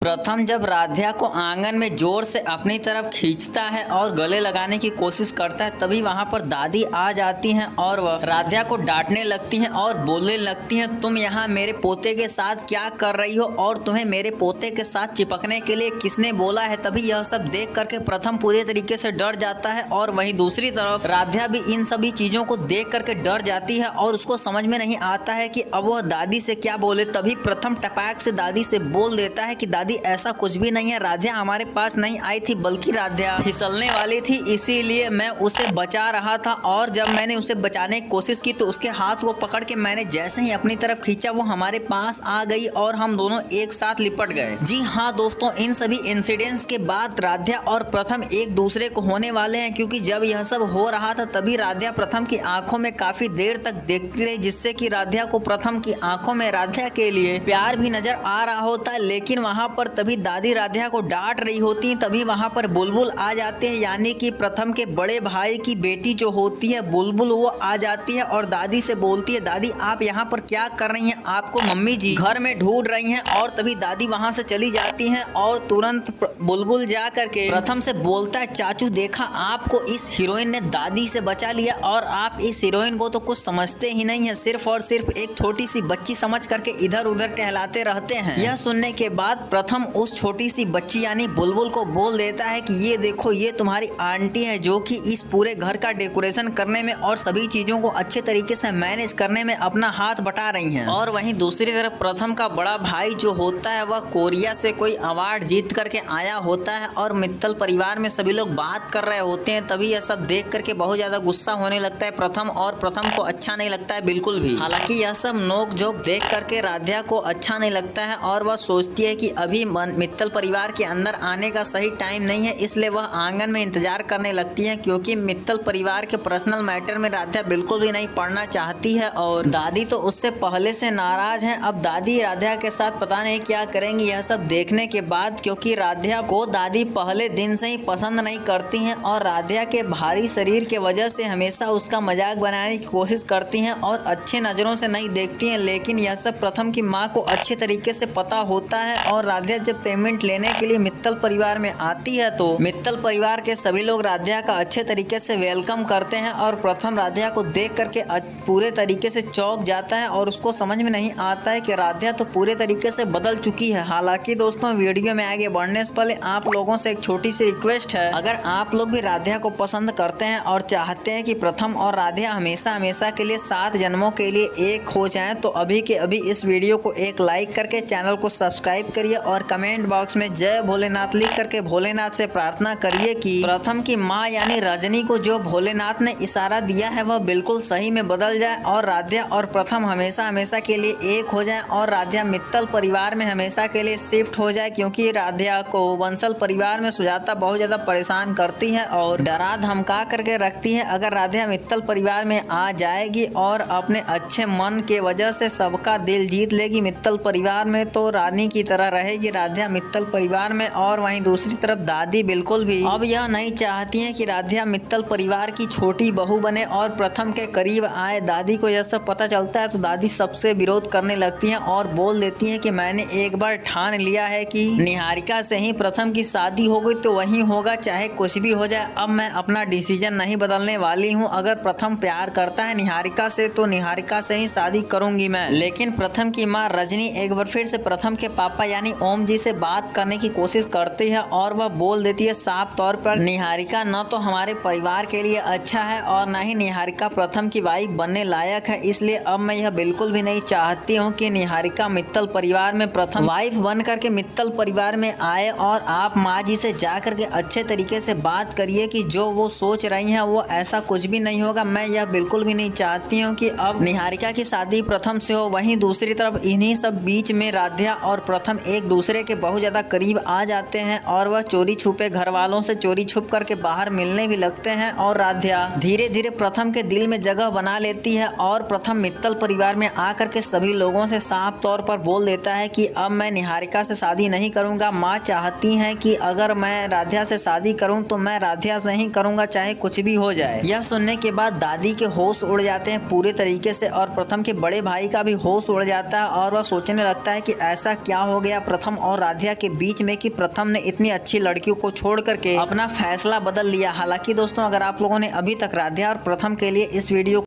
प्रथम जब राध्या को आंगन में जोर से अपनी तरफ खींचता है और गले लगाने की कोशिश करता है, तभी वहां पर दादी आ जाती हैं और वह राध्या को डांटने लगती हैं और बोलने लगती हैं, तुम यहाँ मेरे पोते के साथ क्या कर रही हो और तुम्हें मेरे पोते के साथ चिपकने के लिए किसने बोला है। तभी यह सब देख करके प्रथम पूरे तरीके से डर जाता है और वहीं दूसरी तरफ राध्या भी इन सभी चीजों को देख करके डर जाती है और उसको समझ में नहीं आता है कि अब वह दादी से क्या बोले। तभी प्रथम टपाक से दादी से बोल देता है कि दादी ऐसा कुछ भी नहीं है, राध्या हमारे पास नहीं आई थी बल्कि राध्या फिसलने वाली थी, इसीलिए मैं उसे बचा रहा था और जब मैंने उसे बचाने की कोशिश की तो उसके हाथ को पकड़ के मैंने जैसे ही अपनी तरफ खींचा वो हमारे पास आ गई और हम दोनों एक साथ लिपट गए। जी हाँ दोस्तों, इन सभी इंसिडेंट्स के बाद राध्या और प्रथम एक दूसरे को होने वाले हैं, क्योंकि जब यह सब हो रहा था तभी राध्या प्रथम की आंखों में काफी देर तक देखती रही, जिससे कि राध्या को प्रथम की आंखों में राध्या के लिए प्यार भी नजर आ रहा होता है। लेकिन वहां पर तभी दादी राध्या को डांट रही होती, तभी वहां पर बुलबुल आ जाते हैं, यानी कि प्रथम के बड़े भाई की बेटी जो होती है बुलबुल, वो आ जाती है और दादी से बोलती है, दादी आप यहाँ पर क्या कर रही हैं, आपको मम्मी जी घर में ढूंढ रही हैं। और तभी दादी वहां से चली जाती हैं और तुरंत बुलबुल जा करके प्रथम से बोलता है, चाचू देखा आपको इस हीरोइन ने दादी से बचा लिया और आप इस हीरोइन को तो कुछ समझते ही नहीं है, सिर्फ और सिर्फ एक छोटी सी बच्ची समझ करके इधर उधर टहलाते रहते हैं। यह सुनने के बाद प्रथम उस छोटी सी बच्ची यानी बुलबुल को बोल देता है कि ये देखो, ये तुम्हारी आंटी है जो कि इस पूरे घर का डेकोरेशन करने में और सभी चीजों को अच्छे तरीके से मैनेज करने में अपना हाथ बटा रही हैं। और वहीं दूसरी तरफ प्रथम का बड़ा भाई जो होता है वह कोरिया से कोई अवार्ड जीत करके आया होता है और मित्तल परिवार में सभी लोग बात कर रहे होते हैं। तभी यह सब देख करके बहुत ज्यादा गुस्सा होने लगता है प्रथम, और प्रथम को अच्छा नहीं लगता है बिल्कुल भी। हालांकि यह सब नोक झोंक देख करके राध्या को अच्छा नहीं लगता है और वह सोचती है कि अभी मित्तल परिवार के अंदर आने का सही टाइम नहीं है, इसलिए वह आंगन में इंतजार करने लगती है, क्योंकि मित्तल परिवार के पर्सनल मैटर में राध्या बिल्कुल भी नहीं पढ़ना चाहती है और दादी तो उससे पहले से नाराज हैं। अब दादी राध्या के साथ पता नहीं क्या करेंगी यह सब देखने के बाद, क्योंकि राध्या को दादी पहले दिन से ही पसंद नहीं करती हैं और राध्या के भारी शरीर के वजह से हमेशा उसका मजाक बनाने की कोशिश करती हैं और अच्छे नजरों से नहीं देखती हैं। लेकिन यह सब प्रथम की माँ को अच्छे तरीके से पता होता है और राध्या जब पेमेंट लेने के लिए मित्तल परिवार में आती है तो मित्तल परिवार के सभी लोग राध्या का अच्छे तरीके से वेलकम करते हैं और प्रथम राध्या को देख करके पूरे तरीके से चौंक जाता है और उसको समझ में नहीं आता है कि राध्या तो पूरे तरीके से बदल चुकी है। हालांकि दोस्तों, वीडियो में आगे बढ़ने से पहले आप लोगों से एक छोटी सी रिक्वेस्ट है, अगर आप लोग भी राध्या को पसंद करते हैं और चाहते हैं कि प्रथम और राध्या हमेशा हमेशा के लिए 7 जन्मों के लिए एक हो जाएं, तो अभी के अभी इस वीडियो को एक लाइक करके चैनल को सब्सक्राइब करिए और कमेंट बॉक्स में जय भोलेनाथ लिख करके भोलेनाथ से प्रार्थना करिए कि प्रथम की माँ यानी रजनी को जो भोलेनाथ ने इशारा दिया है वह बिल्कुल सही में बदल जाए और राध्या और प्रथम हमेशा हमेशा के लिए एक हो जाए और राध्या मित्तल परिवार में हमेशा के लिए शिफ्ट हो जाए, क्योंकि राध्या को वंशल परिवार में सुजाता बहुत ज्यादा परेशान करती है और डरा धमका करके रखती है। अगर राध्या मित्तल परिवार में आ जाएगी और अपने अच्छे मन के वजह से सबका दिल जीत लेगी मित्तल परिवार में, तो रानी की तरह रहेगी राध्या मित्तल परिवार में। और वहीं दूसरी तरफ दादी बिल्कुल भी अब यह नहीं चाहती है कि राध्या मित्तल परिवार की छोटी बहू बने और प्रथम के करीब आए। दादी को यह सब पता चलता है तो दादी सबसे विरोध करने लगती हैं और बोल देती हैं कि मैंने एक बार ठान लिया है कि निहारिका से ही प्रथम की शादी हो गई तो वही होगा, चाहे कुछ भी हो जाए। अब मैं अपना डिसीजन नहीं बदलने वाली हूँ। अगर प्रथम प्यार करता है निहारिका से तो निहारिका से ही शादी करूंगी मैं। लेकिन प्रथम की माँ रजनी एक बार फिर से प्रथम के पापा यानी ओम जी से बात करने की कोशिश करती है और वह बोल देती है साफ तौर पर, निहारिका न तो हमारे परिवार के लिए अच्छा है और न ही निहारिका प्रथम की वाइफ बनने लायक है, इसलिए अब मैं यह बिल्कुल भी नहीं चाहती हूँ कि निहारिका मित्तल परिवार में प्रथम वाइफ बन करके मित्तल परिवार में आए। और आप माँ जी से जा करके अच्छे तरीके से बात करिए कि जो वो सोच रही हैं वो ऐसा कुछ भी नहीं होगा। मैं यह बिल्कुल भी नहीं चाहती हूँ कि अब निहारिका की शादी प्रथम से हो। वहीं दूसरी तरफ इन्हीं सब बीच में राध्या और प्रथम एक दूसरे के बहुत ज्यादा करीब आ जाते हैं और वह चोरी छुपे घर वालों से चोरी छुप करके बाहर मिलने भी लगते हैं और राध्या धीरे धीरे प्रथम के दिल में जगह बना लेती है और प्रथम मित्तल परिवार में आकर के सभी लोगों से साफ तौर पर बोल देता है कि अब मैं निहारिका से शादी नहीं करूंगा। माँ चाहती हैं कि अगर मैं राध्या से शादी करूं तो मैं राध्या से ही करूंगा, चाहे कुछ भी हो जाए। यह सुनने के बाद दादी के होश उड़ जाते हैं पूरे तरीके से और प्रथम के बड़े भाई का भी होश उड़ जाता है और वह सोचने लगता है कि ऐसा क्या हो गया, प्रथम प्रथम और राधिका के बीच में कि प्रथम ने इतनी अच्छी लड़कियों को छोड़ करके अपना फैसला बदल लिया। हालांकि दोस्तों, अगर आप लोगों ने अभी तक राधिका और प्रथम के लिए इस वीडियो